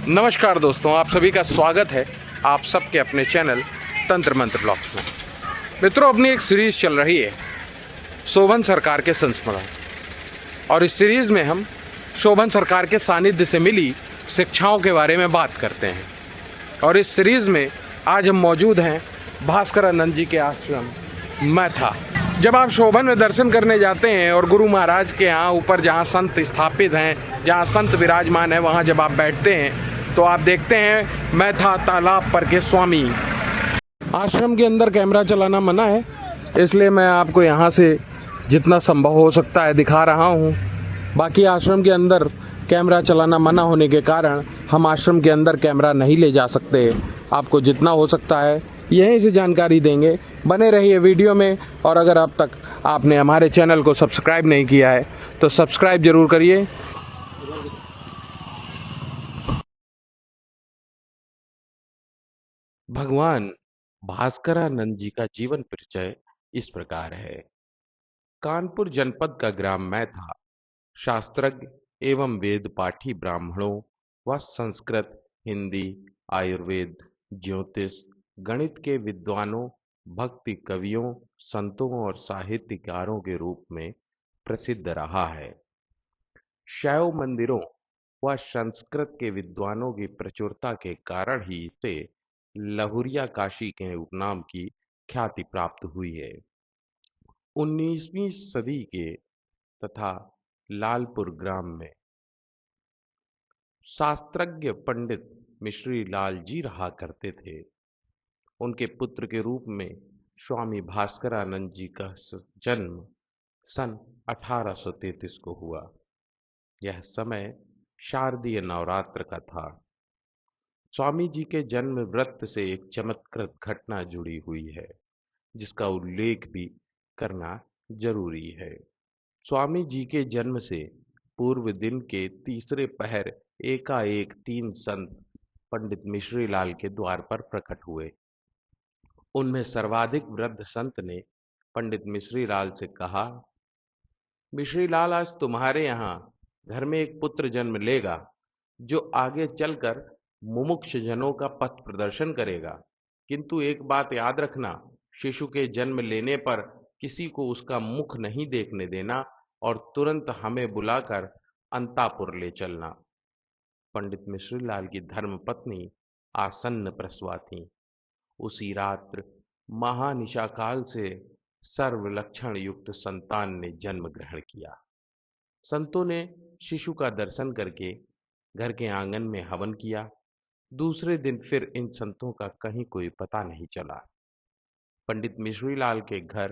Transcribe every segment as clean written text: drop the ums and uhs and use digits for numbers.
नमस्कार दोस्तों, आप सभी का स्वागत है आप सबके अपने चैनल तंत्र मंत्र ब्लॉग्स में। मित्रों, अपनी एक सीरीज़ चल रही है शोभन सरकार के संस्मरण, और इस सीरीज़ में हम शोभन सरकार के सानिध्य से मिली शिक्षाओं के बारे में बात करते हैं। और इस सीरीज़ में आज हम मौजूद हैं भास्करानंद जी के आश्रम मैथा। जब आप शोभन में दर्शन करने जाते हैं और गुरु महाराज के यहाँ ऊपर जहाँ संत स्थापित हैं, जहाँ संत विराजमान है, वहाँ जब आप बैठते हैं तो आप देखते हैं मैथा तालाब पर के स्वामी। आश्रम के अंदर कैमरा चलाना मना है, इसलिए मैं आपको यहाँ से जितना संभव हो सकता है दिखा रहा हूँ। बाकी आश्रम के अंदर कैमरा चलाना मना होने के कारण हम आश्रम के अंदर कैमरा नहीं ले जा सकते। आपको जितना हो सकता है यहीं से जानकारी देंगे। बने रहिए वीडियो में, और अगर अब तक आपने हमारे चैनल को सब्सक्राइब नहीं किया है तो सब्सक्राइब जरूर करिए। भगवान भास्करानंद जी का जीवन परिचय इस प्रकार है। कानपुर जनपद का ग्राम मैथा शास्त्रज्ञ एवं वेद पाठी ब्राह्मणों व संस्कृत, हिंदी, आयुर्वेद, ज्योतिष, गणित के विद्वानों, भक्ति कवियों, संतों और साहित्यकारों के रूप में प्रसिद्ध रहा है। शैव मंदिरों व संस्कृत के विद्वानों की प्रचुरता के कारण ही इसे लहुरिया काशी के उपनाम की ख्याति प्राप्त हुई है। 19वीं सदी के तथा लालपुर ग्राम में शास्त्रज्ञ पंडित मिश्री लाल जी रहा करते थे। उनके पुत्र के रूप में स्वामी भास्करानंद जी का जन्म सन 1833 को हुआ। यह समय शारदीय नवरात्र का था। स्वामी जी के जन्म व्रत से एक चमत्कृत घटना जुड़ी हुई है, जिसका उल्लेख भी करना जरूरी है। स्वामी जी के जन्म से पूर्व दिन के तीसरे पहर एकाएक 3 संत पंडित मिश्री लाल के द्वार पर प्रकट हुए। उनमें सर्वाधिक वृद्ध संत ने पंडित मिश्री लाल से कहा, मिश्री लाल, आज तुम्हारे यहाँ घर में एक पुत्र जन्म लेगा जो आगे चलकर मुमुक्ष जनों का पथ प्रदर्शन करेगा। किंतु एक बात याद रखना, शिशु के जन्म लेने पर किसी को उसका मुख नहीं देखने देना और तुरंत हमें बुलाकर अंतापुर ले चलना। पंडित मिश्रीलाल की धर्मपत्नी आसन्न प्रसवा थी। उसी रात्र महानिशा काल से सर्व लक्षण युक्त संतान ने जन्म ग्रहण किया। संतों ने शिशु का दर्शन करके घर के आंगन में हवन किया। दूसरे दिन फिर इन संतों का कहीं कोई पता नहीं चला। पंडित मिश्रीलाल के घर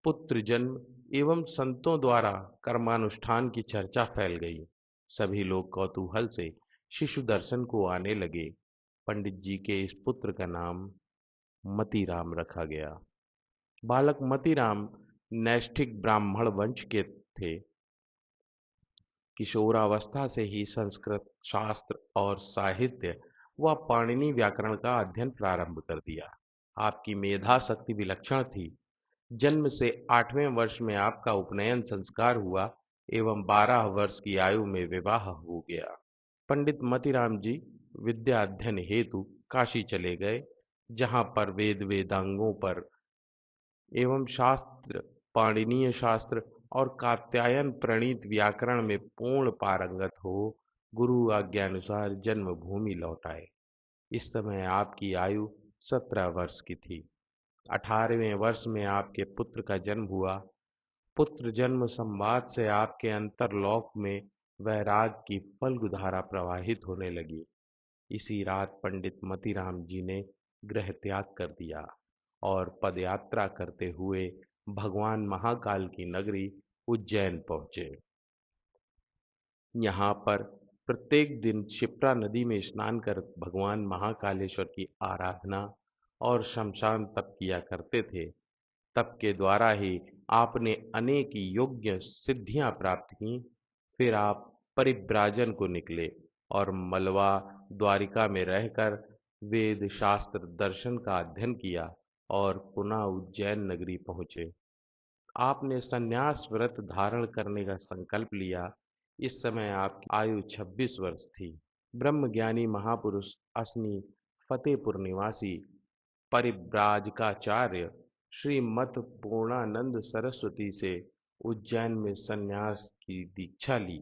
पुत्र जन्म एवं संतों द्वारा कर्मानुष्ठान की चर्चा फैल गई। सभी लोग कौतूहल से शिशु दर्शन को आने लगे। पंडित जी के इस पुत्र का नाम मतीराम रखा गया। बालक मतीराम नैष्ठिक ब्राह्मण वंश के थे। किशोरावस्था से ही संस्कृत शास्त्र और साहित्य व पाणिनि व्याकरण का अध्ययन प्रारंभ कर दिया। आपकी मेधा शक्ति विलक्षण थी। जन्म से 8वें वर्ष में आपका उपनयन संस्कार हुआ एवं 12 वर्ष की आयु में विवाह हो गया। पंडित मतीराम जी विद्या अध्ययन हेतु काशी चले गए, जहां पर वेद वेदांगों पर एवं शास्त्र, पाणिनीय शास्त्र और कात्यायन प्रणीत व्याकरण में पूर्ण पारंगत हो गुरु आज्ञानुसार जन्मभूमि लौट आए। इस समय आपकी आयु 17 वर्ष की थी। 18वें वर्ष में आपके पुत्र का जन्म हुआ। पुत्र जन्म संवाद से आपके अंतरलोक में वैराग की फल्गुधारा प्रवाहित होने लगी। इसी रात पंडित मतीराम जी ने गृह त्याग कर दिया और पदयात्रा करते हुए भगवान महाकाल की नगरी उज्जैन पहुंचे। यहाँ पर प्रत्येक दिन क्षिप्रा नदी में स्नान कर भगवान महाकालेश्वर की आराधना और शमशान तप किया करते थे। तप के द्वारा ही आपने अनेक योग्य सिद्धियां प्राप्त की। फिर आप परिव्राजन को निकले और मलवा द्वारिका में रहकर वेद शास्त्र दर्शन का अध्ययन किया और पुनः उज्जैन नगरी पहुंचे। आपने संन्यास व्रत धारण करने का संकल्प लिया। इस समय आपकी आयु 26 वर्ष थी। ब्रह्मज्ञानी महापुरुष असनी फतेहपुर निवासी परिव्राजकाचार्य श्रीमत पूर्णानंद सरस्वती से उज्जैन में संन्यास की दीक्षा ली।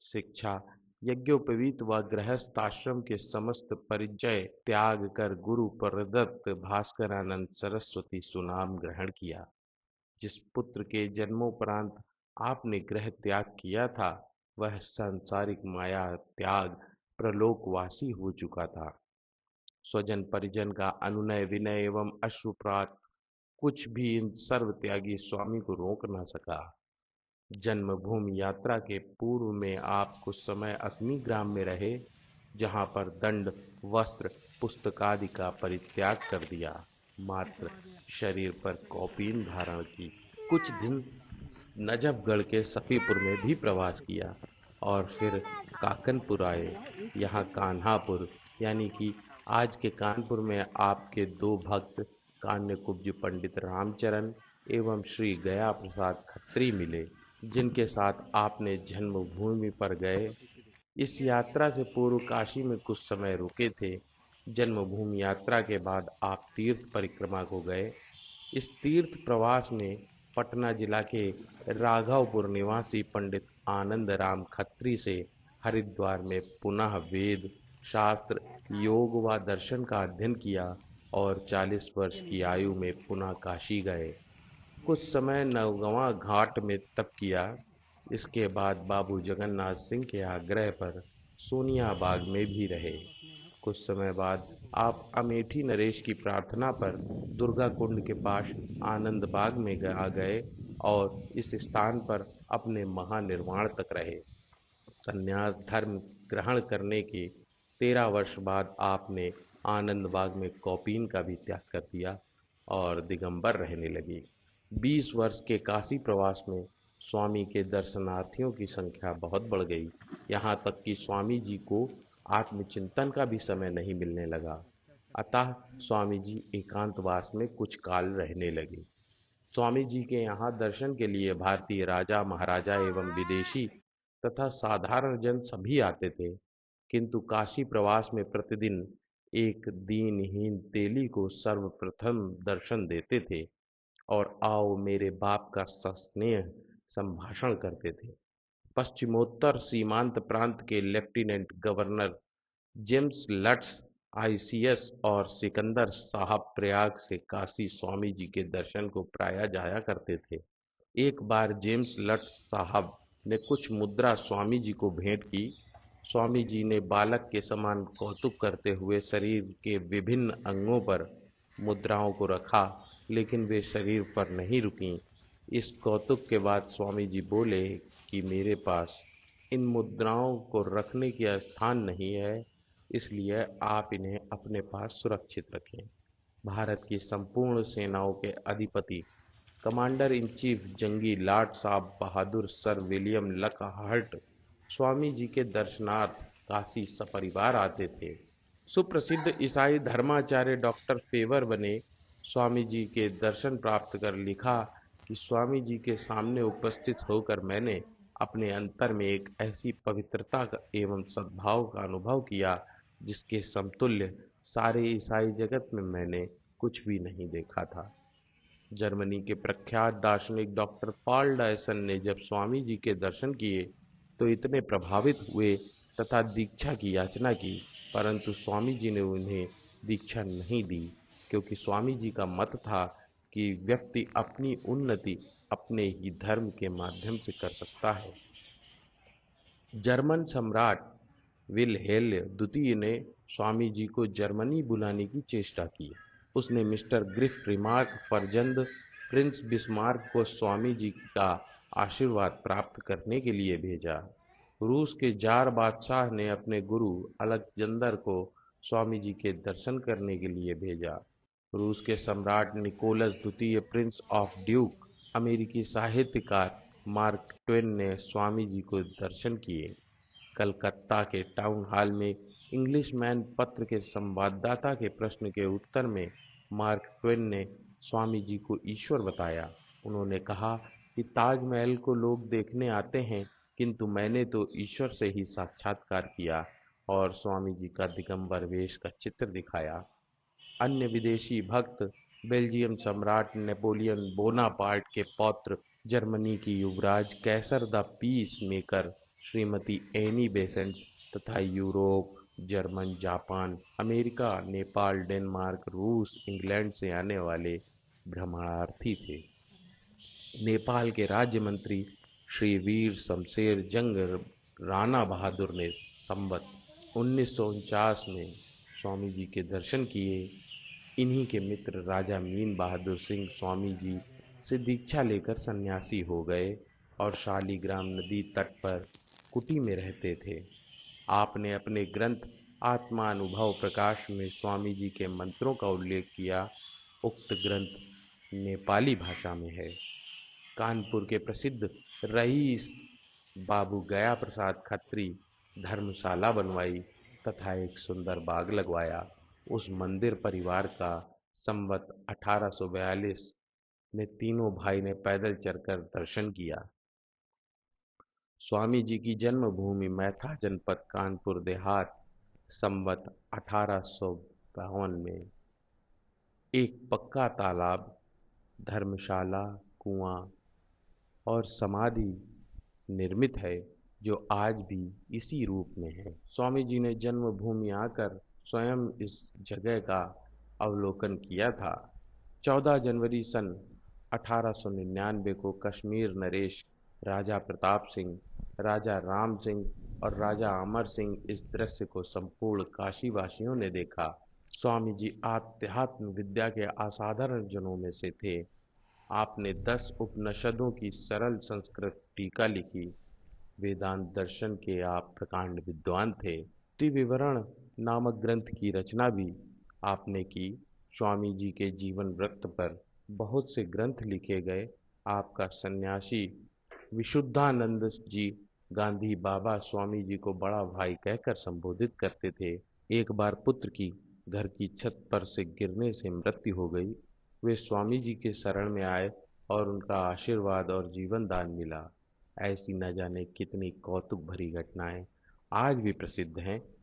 शिक्षा यज्ञोपवीत व गृहस्थाश्रम के समस्त परिचय त्याग कर गुरु प्रदत्त भास्करानंद सरस्वती सुनाम ग्रहण किया। जिस पुत्र के जन्मोपरांत आपने गृह त्याग किया था, वह सांसारिक माया त्याग प्रलोकवासी हो चुका था। स्वजन परिजन का अनुनय विनय एवं अश्रुपात कुछ भी इन सर्व त्यागी स्वामी को रोक न सका। जन्मभूमि यात्रा के पूर्व में आप कुछ समय असमी ग्राम में रहे, जहां पर दंड वस्त्र पुस्तकादि का परित्याग कर दिया, मात्र शरीर पर कौपीन धारण की। कुछ दिन नजफगढ़ के सफीपुर में भी प्रवास किया और फिर काकनपुर आए। यहाँ कान्हापुर यानी कि आज के कानपुर में आपके दो भक्त कान्यकुब्ज पंडित रामचरण एवं श्री गया प्रसाद खत्री मिले, जिनके साथ आपने जन्मभूमि पर गए। इस यात्रा से पूर्व काशी में कुछ समय रुके थे। जन्मभूमि यात्रा के बाद आप तीर्थ परिक्रमा को गए। इस तीर्थ प्रवास में पटना जिला के राघवपुर निवासी पंडित आनंद राम खत्री से हरिद्वार में पुनः वेद शास्त्र योग व दर्शन का अध्ययन किया और 40 वर्ष की आयु में पुनः काशी गए। कुछ समय नवगंवा घाट में तप किया। इसके बाद बाबू जगन्नाथ सिंह के आग्रह पर सोनियाबाग में भी रहे। कुछ समय बाद आप अमेठी नरेश की प्रार्थना पर दुर्गा कुंड के पास आनंद बाग में आ गए और इस स्थान पर अपने महानिर्वाण तक रहे। संन्यास धर्म ग्रहण करने के 13 वर्ष बाद आपने आनंद बाग में कौपीन का भी त्याग कर दिया और दिगंबर रहने लगे। 20 वर्ष के काशी प्रवास में स्वामी के दर्शनार्थियों की संख्या बहुत बढ़ गई। यहाँ तक कि स्वामी जी को आत्मचिंतन का भी समय नहीं मिलने लगा। अतः स्वामी जी एकांतवास में कुछ काल रहने लगे। स्वामी जी के यहाँ दर्शन के लिए भारतीय राजा महाराजा एवं विदेशी तथा साधारण जन सभी आते थे, किंतु काशी प्रवास में प्रतिदिन एक दीनहीन तेली को सर्वप्रथम दर्शन देते थे और आओ मेरे बाप का सस्नेह संभाषण करते थे। पश्चिमोत्तर सीमांत प्रांत के लेफ्टिनेंट गवर्नर जेम्स लट्स आईसीएस और सिकंदर साहब प्रयाग से काशी स्वामी जी के दर्शन को प्रायः जाया करते थे। एक बार जेम्स लट्स साहब ने कुछ मुद्रा स्वामी जी को भेंट की। स्वामी जी ने बालक के समान कौतुक करते हुए शरीर के विभिन्न अंगों पर मुद्राओं को रखा, लेकिन वे शरीर पर नहीं रुकीं। इस कौतुक के बाद स्वामी जी बोले कि मेरे पास इन मुद्राओं को रखने की स्थान नहीं है, इसलिए आप इन्हें अपने पास सुरक्षित रखें। भारत की संपूर्ण सेनाओं के अधिपति commander in chief Jangi Lord साहब बहादुर सर विलियम लकहर्ट स्वामी जी के दर्शनार्थ काशी सपरिवार आते थे। सुप्रसिद्ध ईसाई धर्माचार्य डॉक्टर फेवर बने स्वामी जी के दर्शन प्राप्त कर लिखा कि स्वामी जी के सामने उपस्थित होकर मैंने अपने अंतर में एक ऐसी पवित्रता एवं सद्भाव का अनुभव किया, जिसके समतुल्य सारे ईसाई जगत में मैंने कुछ भी नहीं देखा था। जर्मनी के प्रख्यात दार्शनिक डॉक्टर पॉल डायसन ने जब स्वामी जी के दर्शन किए तो इतने प्रभावित हुए तथा दीक्षा की याचना की, परंतु स्वामी जी ने उन्हें दीक्षा नहीं दी, क्योंकि स्वामी जी का मत था कि व्यक्ति अपनी उन्नति अपने ही धर्म के माध्यम से कर सकता है। जर्मन सम्राट विलहेल्य द्वितीय ने स्वामी जी को जर्मनी बुलाने की चेष्टा की। उसने मिस्टर ग्रिफ रिमार्क फर्जंद प्रिंस बिस्मार्क को स्वामी जी का आशीर्वाद प्राप्त करने के लिए भेजा। रूस के जार बादशाह ने अपने गुरु अलेक्जेंडर को स्वामी जी के दर्शन करने के लिए भेजा। रूस के सम्राट निकोलस द्वितीय प्रिंस ऑफ ड्यूक अमेरिकी साहित्यकार मार्क ट्वेन ने स्वामी जी को दर्शन किए। कलकत्ता के टाउन हॉल में इंग्लिशमैन पत्र के संवाददाता के प्रश्न के उत्तर में मार्क ट्वेन ने स्वामी जी को ईश्वर बताया। उन्होंने कहा कि ताजमहल को लोग देखने आते हैं, किंतु मैंने तो ईश्वर से ही साक्षात्कार किया और स्वामी जी का दिगंबर वेश का चित्र दिखाया। अन्य विदेशी भक्त बेल्जियम सम्राट नेपोलियन बोनापार्ट के पौत्र, जर्मनी की युवराज Kaiser the peacemaker Shrimati Annie Besant तथा Europe, German, Japan, America, Nepal, Denmark, रूस, इंग्लैंड से आने वाले भ्रमणार्थी थे। नेपाल के राज्य मंत्री श्री वीर शमशेर जंग राणा बहादुर ने संवत 1949 में स्वामी जी के दर्शन किए। इन्हीं के मित्र राजा मीन बहादुर सिंह स्वामी जी से दीक्षा लेकर सन्यासी हो गए और शालीग्राम नदी तट पर कुटी में रहते थे। आपने अपने ग्रंथ आत्मानुभव प्रकाश में स्वामी जी के मंत्रों का उल्लेख किया। उक्त ग्रंथ नेपाली भाषा में है। कानपुर के प्रसिद्ध रईस बाबू गया प्रसाद खत्री धर्मशाला बनवाई तथा एक सुंदर बाग लगवाया। उस मंदिर परिवार का संवत 1842 में तीनों भाई ने पैदल चलकर दर्शन किया। स्वामी जी की जन्मभूमि मैथा जनपद कानपुर देहात संवत 1852 में एक पक्का तालाब, धर्मशाला, कुआं और समाधि निर्मित है, जो आज भी इसी रूप में है। स्वामी जी ने जन्मभूमि आकर स्वयं इस जगह का अवलोकन किया था। 14 जनवरी सन 1899 को कश्मीर नरेश, राजा प्रताप सिंह, राजा राम सिंह और राजा अमर सिंह इस दृश्य को संपूर्ण काशीवासियों ने देखा। स्वामी जी आध्यात्म विद्या के असाधारण जनों में से थे। आपने 10 उपनिषदों की सरल संस्कृत टीका लिखी। वेदांत दर्शन के आप प्रकांड विद्वान थे। त्रिविवरण नामक ग्रंथ की रचना भी आपने की। स्वामी जी के जीवन वृत्त पर बहुत से ग्रंथ लिखे गए। आपका सन्यासी विशुद्धानंद जी गांधी बाबा स्वामी जी को बड़ा भाई कहकर संबोधित करते थे। एक बार पुत्र की घर की छत पर से गिरने से मृत्यु हो गई। वे स्वामी जी के शरण में आए और उनका आशीर्वाद और जीवन दान मिला। ऐसी न जाने कितनी कौतुक भरी घटनाएं आज भी प्रसिद्ध हैं।